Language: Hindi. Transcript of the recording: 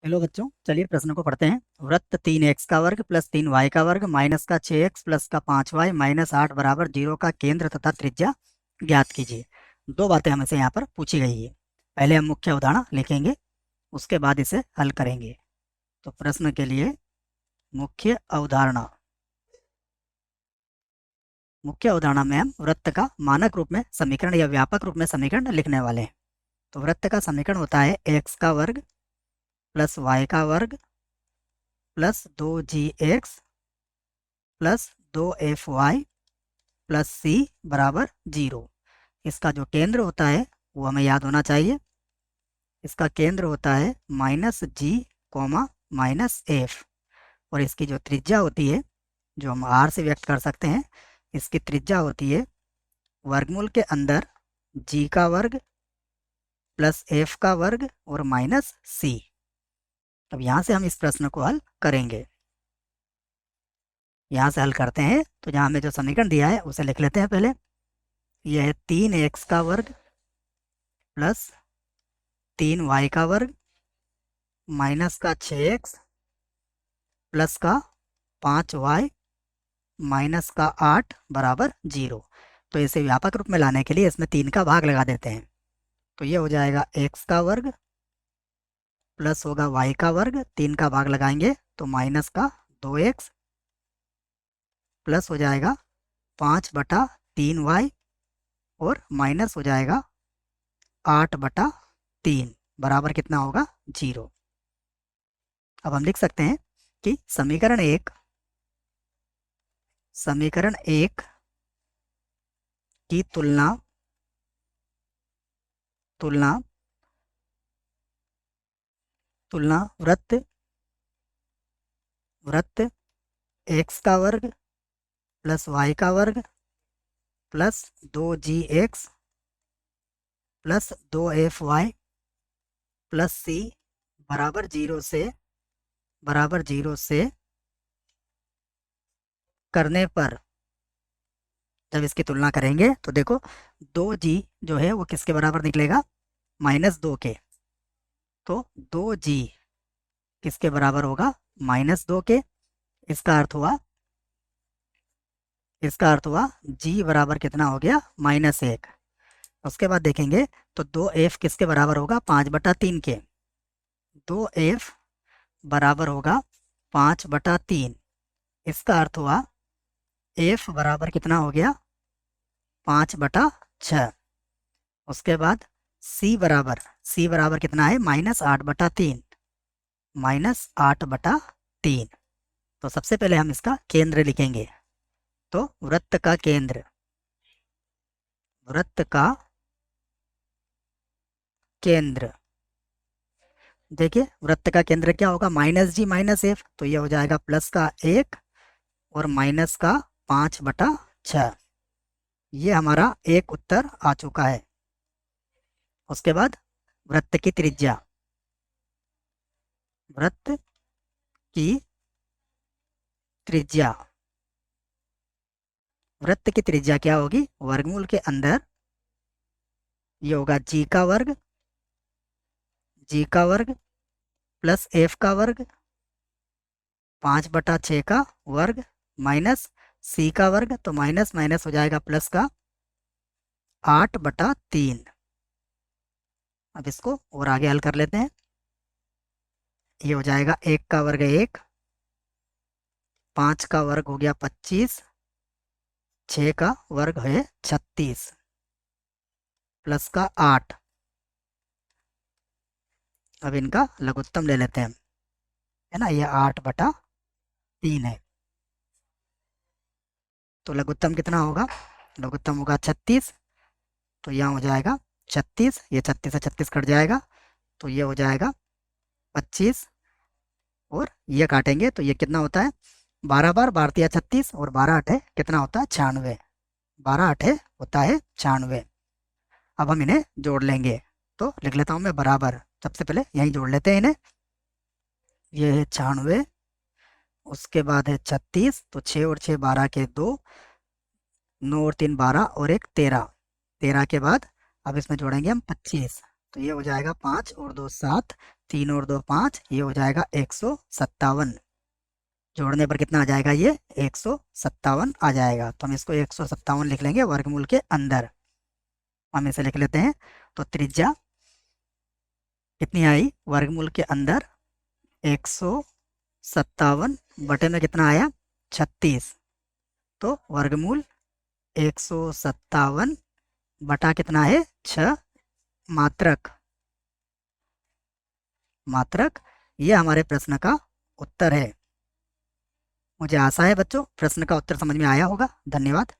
हेलो बच्चों, चलिए प्रश्न को पढ़ते हैं। वृत्त 3x का वर्ग प्लस 3y का वर्ग माइनस का 6x प्लस का 5y माइनस 8 बराबर 0 का केंद्र तथा त्रिज्या ज्ञात कीजिए। दो बातें हमसे यहाँ पर पूछी गई है। पहले हम मुख्य उदाहरण लिखेंगे, उसके बाद इसे हल करेंगे। तो प्रश्न के लिए मुख्य अवधारणा मुख्य अवधारणा में हम वृत्त का मानक रूप में समीकरण या व्यापक रूप में समीकरण लिखने वाले हैं। तो वृत्त का समीकरण होता है x का वर्ग प्लस y का वर्ग plus 2gx plus 2fy plus c बराबर 0। इसका जो केंद्र होता है वो हमें याद होना चाहिए। इसका केंद्र होता है -g, -f, और इसकी जो त्रिज्या होती है, जो हम r से व्यक्त कर सकते हैं, इसकी त्रिज्या होती है वर्गमूल के अंदर g का वर्ग प्लस f का वर्ग और माइनस c। अब यहाँ से हम इस प्रश्न को हल करेंगे। यहाँ से हल करते हैं तो यहाँ हमें जो समीकरण दिया है उसे लिख लेते हैं पहले। यह है 3x का वर्ग प्लस 3y का वर्ग माइनस का 6x प्लस का 5y माइनस का 8 बराबर 0। तो इसे व्यापक रूप में लाने के लिए इसमें 3 का भाग लगा देते हैं। तो ये हो जाएगा x का वर्ग प्लस होगा y का वर्ग, 3 का भाग लगाएंगे तो माइनस का 2x प्लस हो जाएगा 5/3y और माइनस हो जाएगा 8/3 बराबर कितना होगा 0। अब हम लिख सकते हैं कि समीकरण एक की तुलना वृत्त x का वर्ग प्लस y का वर्ग plus 2gx plus 2fy plus c बराबर 0 से करने पर, जब इसकी तुलना करेंगे तो देखो 2g जो है वो किसके बराबर निकलेगा, -2 के। तो 2g किसके बराबर होगा, -2 के। इसका अर्थ हुआ g बराबर कितना हो गया, -1। उसके बाद देखेंगे तो 2f किसके बराबर होगा, 5/3 के। 2f बराबर होगा 5/3। इसका अर्थ हुआ f बराबर कितना हो गया, 5/6। उसके बाद c बराबर कितना है, -8/3। -8/3। तो सबसे पहले हम इसका केंद्र लिखेंगे। तो वृत्त का केंद्र देखिए, वृत्त का केंद्र क्या होगा, -g -f। तो ये हो जाएगा प्लस का 1 और माइनस का 5/6। ये हमारा एक उत्तर आ चुका है। उसके बाद वृत्त की त्रिज्या वृत्त की त्रिज्या क्या होगी, वर्गमूल के अंदर ये होगा g का वर्ग प्लस f का वर्ग 5/6 का वर्ग माइनस c का वर्ग। तो माइनस माइनस हो जाएगा प्लस का 8/3। अब इसको और आगे हल कर लेते हैं। ये हो जाएगा 1 का वर्ग 1, 5 का वर्ग हो गया 25, 6 का वर्ग है 36 प्लस का 8। अब इनका लघुत्तम ले लेते हैं हम, है ना। ये 8/3 है। तो लघुत्तम कितना होगा, लघुत्तम होगा 36। तो यहाँ हो जाएगा 36, ये 36 से 36 कट जाएगा तो ये हो जाएगा 25, और ये काटेंगे तो ये कितना होता है, 12 बार 12 36 और 12 8 कितना होता है, 96। 12 8 होता है 96। अब हम इन्हें जोड़ लेंगे। तो लिख लेता हूँ मैं बराबर, सबसे पहले यहीं जोड़ लेते हैं इन्हें। ये है 96, उसके बाद है 36, तो 6 और 6 12 के 2, 9 और 3 12 और 1 13। 13 के बाद अब इसमें जोड़ेंगे हम 25। तो ये हो जाएगा 5 और 2 7, 3 और 2 5, ये हो जाएगा 157। जोड़ने पर कितना आ जाएगा, ये 157 आ जाएगा। तो हम इसको 157 लिख लेंगे वर्गमूल के अंदर। हम इसे लिख लेते हैं। तो त्रिज्या कितनी आई वर्गमूल के अंदर, 157 बटे में कितना आया, 36। तो वर्गमूल 157 बटा कितना है, 6 मात्रक। मात्रक, ये हमारे प्रश्न का उत्तर है। मुझे आशा है बच्चों प्रश्न का उत्तर समझ में आया होगा। धन्यवाद।